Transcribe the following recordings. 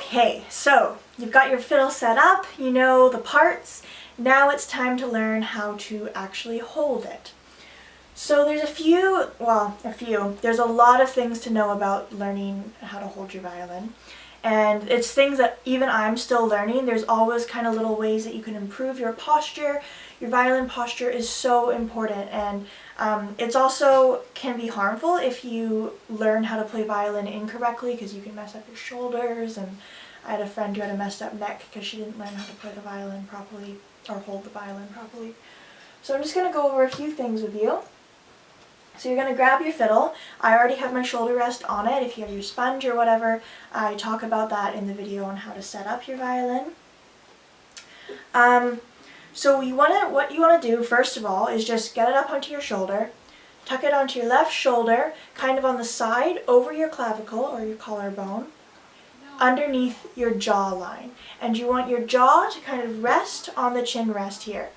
Okay, so you've got your fiddle set up, you know the parts. Now it's time to learn how to actually hold it. So there's there's a lot of things to know about learning how to hold your violin. And it's things that even I'm still learning. There's always kind of little ways that you can improve your posture. Your violin posture is so important, and it's also can be harmful if you learn how to play violin incorrectly, because you can mess up your shoulders. And I had a friend who had a messed up neck because she didn't learn how to play the violin properly or hold the violin properly. So I'm just going to go over a few things with you. So you're going to grab your fiddle. I already have my shoulder rest on it. If you have your sponge or whatever, I talk about that in the video on how to set up your violin. So what you want to do first of all is just get it up onto your shoulder, tuck it onto your left shoulder, kind of on the side over your clavicle or your collarbone, underneath your jaw line. And you want your jaw to kind of rest on the chin rest here,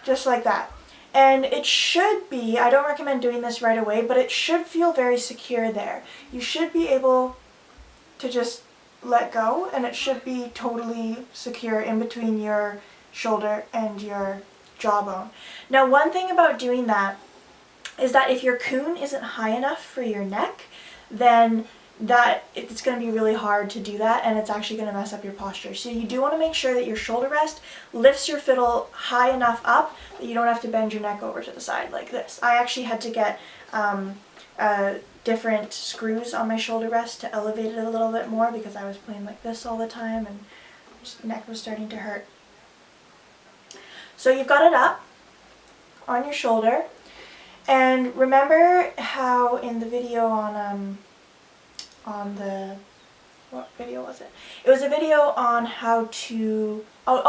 just like that. And it should be, I don't recommend doing this right away, but it should feel very secure there. You should be able to just let go, and it should be totally secure in between your shoulder and your jawbone. Now, one thing about doing that is that if your coon isn't high enough for your neck, then it's going to be really hard to do that, and it's actually going to mess up your posture. So you do want to make sure that your shoulder rest lifts your fiddle high enough up that you don't have to bend your neck over to the side like this. I actually had to get different screws on my shoulder rest to elevate it a little bit more because I was playing like this all the time and my neck was starting to hurt. So you've got it up on your shoulder, and remember how in the video on what video was it? It was a video on how to,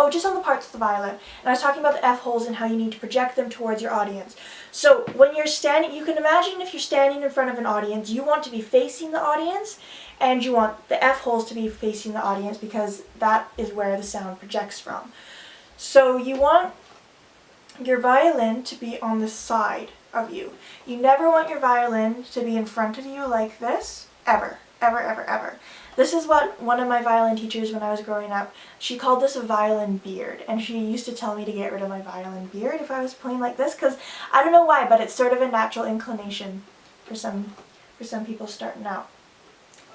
just on the parts of the violin. And I was talking about the F holes and how you need to project them towards your audience. So when you're standing, you can imagine if you're standing in front of an audience, you want to be facing the audience, and you want the F holes to be facing the audience because that is where the sound projects from. So you want your violin to be on the side of you. You never want your violin to be in front of you like this, ever. Ever, ever, ever. This is what one of my violin teachers when I was growing up, she called this a violin beard, and she used to tell me to get rid of my violin beard if I was playing like this, because I don't know why, but it's sort of a natural inclination for some people starting out.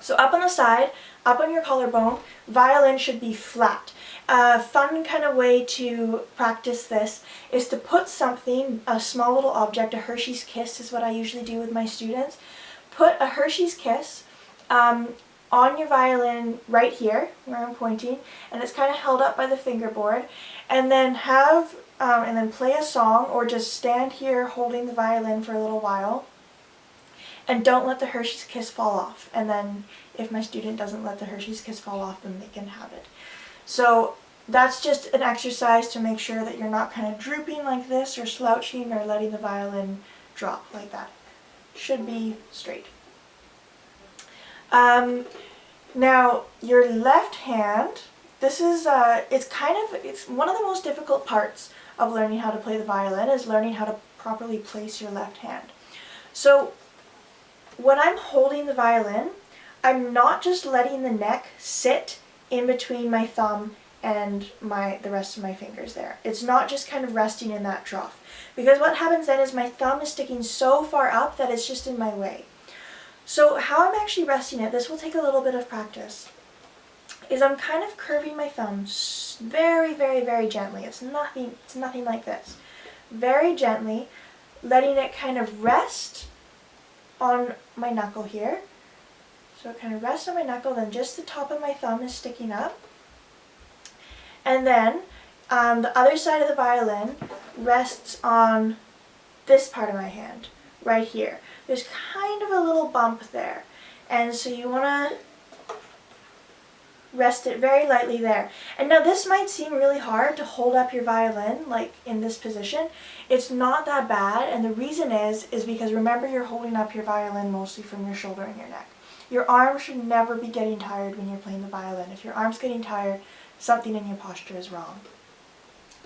So up on the side, up on your collarbone, violin should be flat. A fun kind of way to practice this is to put something, a small little object, a Hershey's Kiss is what I usually do with my students. Put a Hershey's Kiss on your violin right here where I'm pointing, and it's kind of held up by the fingerboard, and then play a song or just stand here holding the violin for a little while, and don't let the Hershey's Kiss fall off. And then if my student doesn't let the Hershey's Kiss fall off, then they can have it. So that's just an exercise to make sure that you're not kind of drooping like this or slouching or letting the violin drop like that. Should be straight. Now your left hand, this is, it's one of the most difficult parts of learning how to play the violin is learning how to properly place your left hand. So when I'm holding the violin, I'm not just letting the neck sit in between my thumb and the rest of my fingers there. It's not just kind of resting in that trough, because what happens then is my thumb is sticking so far up that it's just in my way. So how I'm actually resting it, this will take a little bit of practice, is I'm kind of curving my thumb very, very, very gently. It's nothing like this. Very gently, letting it kind of rest on my knuckle here. So it kind of rests on my knuckle, then just the top of my thumb is sticking up. And then the other side of the violin rests on this part of my hand, right here. There's kind of a little bump there, and so you want to rest it very lightly there. And now this might seem really hard to hold up your violin like in this position. It's not that bad, and the reason is because remember, you're holding up your violin mostly from your shoulder and your neck. Your arm should never be getting tired when you're playing the violin. If your arm's getting tired, something in your posture is wrong.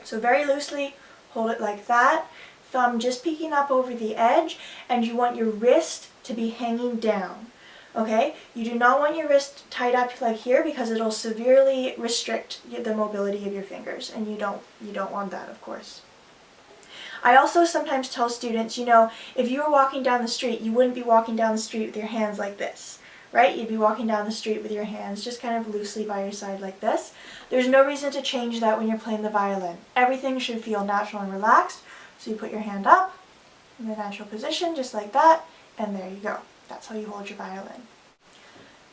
So very loosely hold it like that. Thumb just peeking up over the edge, and you want your wrist to be hanging down. Okay, you do not want your wrist tied up like here because it'll severely restrict the mobility of your fingers, and you don't want that, of course. I also sometimes tell students, if you were walking down the street, you wouldn't be walking down the street with your hands like this, right? You'd be walking down the street with your hands just kind of loosely by your side like this. There's no reason to change that when you're playing the violin. Everything should feel natural and relaxed. So you put your hand up in the natural position, just like that, and there you go. That's how you hold your violin.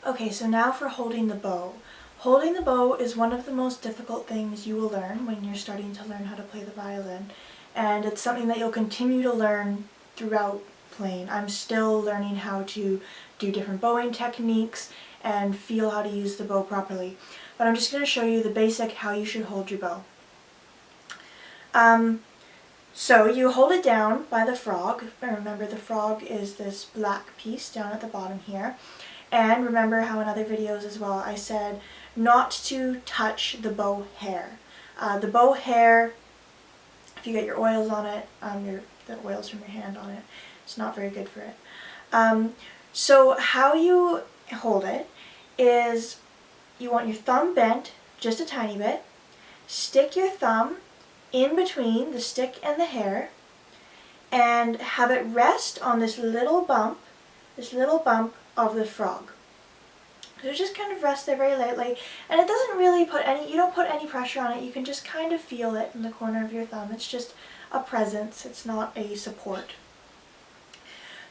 Okay, so now for holding the bow. Holding the bow is one of the most difficult things you will learn when you're starting to learn how to play the violin. And it's something that you'll continue to learn throughout playing. I'm still learning how to do different bowing techniques and feel how to use the bow properly. But I'm just going to show you the basic how you should hold your bow. So you hold it down by the frog. Remember, the frog is this black piece down at the bottom here. And remember how in other videos as well I said not to touch the bow hair. The bow hair, if you get your oils on it, the oils from your hand on it, it's not very good for it. So how you hold it is you want your thumb bent just a tiny bit, stick your thumb in between the stick and the hair, and have it rest on this little bump of the frog. So just kind of rest there very lightly, and it doesn't really you don't put any pressure on it, you can just kind of feel it in the corner of your thumb. It's just a presence, it's not a support.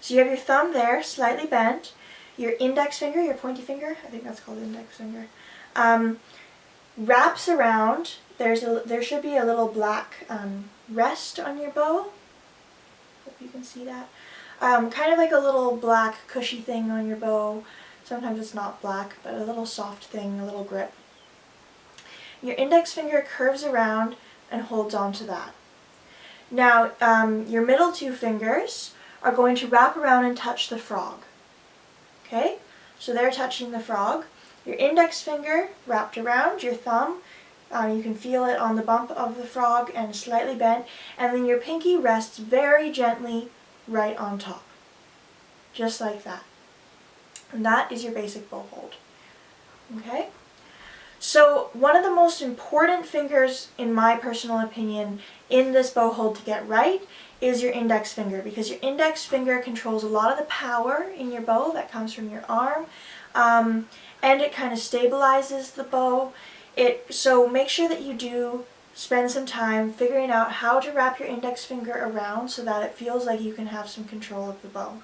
So you have your thumb there, slightly bent, your index finger, your pointy finger, I think that's called index finger, wraps around. There should be a little black rest on your bow. Hope you can see that. Kind of like a little black cushy thing on your bow. Sometimes it's not black, but a little soft thing, a little grip. Your index finger curves around and holds on to that. Now, your middle two fingers are going to wrap around and touch the frog. Okay? So they're touching the frog. Your index finger wrapped around your thumb. You can feel it on the bump of the frog and slightly bent, and then your pinky rests very gently right on top. Just like that. And that is your basic bow hold. Okay? So one of the most important fingers, in my personal opinion, in this bow hold to get right is your index finger, because your index finger controls a lot of the power in your bow that comes from your arm, and it kind of stabilizes the bow. So make sure that you do spend some time figuring out how to wrap your index finger around so that it feels like you can have some control of the bow.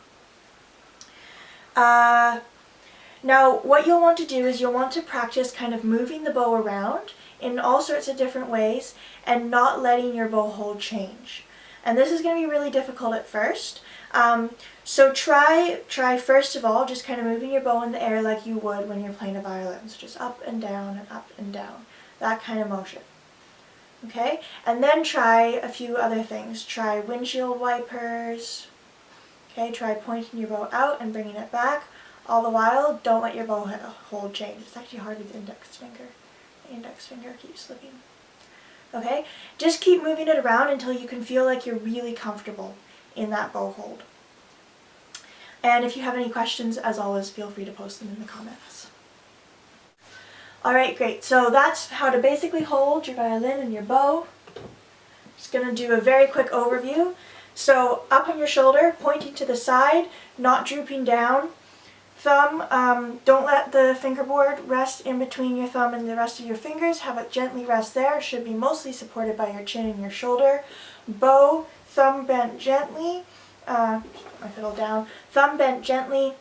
Now what you'll want to do is you'll want to practice kind of moving the bow around in all sorts of different ways and not letting your bow hold change. And this is going to be really difficult at first. So try first of all just kind of moving your bow in the air like you would when you're playing a violin. So just up and down, that kind of motion. Okay? And then try a few other things. Try windshield wipers. Okay? Try pointing your bow out and bringing it back. All the while, don't let your bow hold change. It's actually hard with the index finger. The index finger keeps slipping. Okay? Just keep moving it around until you can feel like you're really comfortable in that bow hold. And if you have any questions, as always, feel free to post them in the comments. Alright, great. So that's how to basically hold your violin and your bow. Just going to do a very quick overview. So up on your shoulder, pointing to the side, not drooping down. Thumb, don't let the fingerboard rest in between your thumb and the rest of your fingers. Have it gently rest there. It should be mostly supported by your chin and your shoulder. Bow, thumb bent gently. My fiddle down. Thumb bent gently.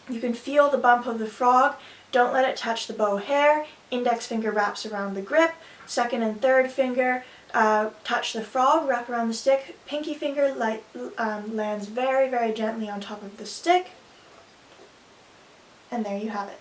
You can feel the bump of the frog. Don't let it touch the bow hair. Index finger wraps around the grip. Second and third finger touch the frog, wrap around the stick. Pinky finger lands very, very gently on top of the stick. And there you have it.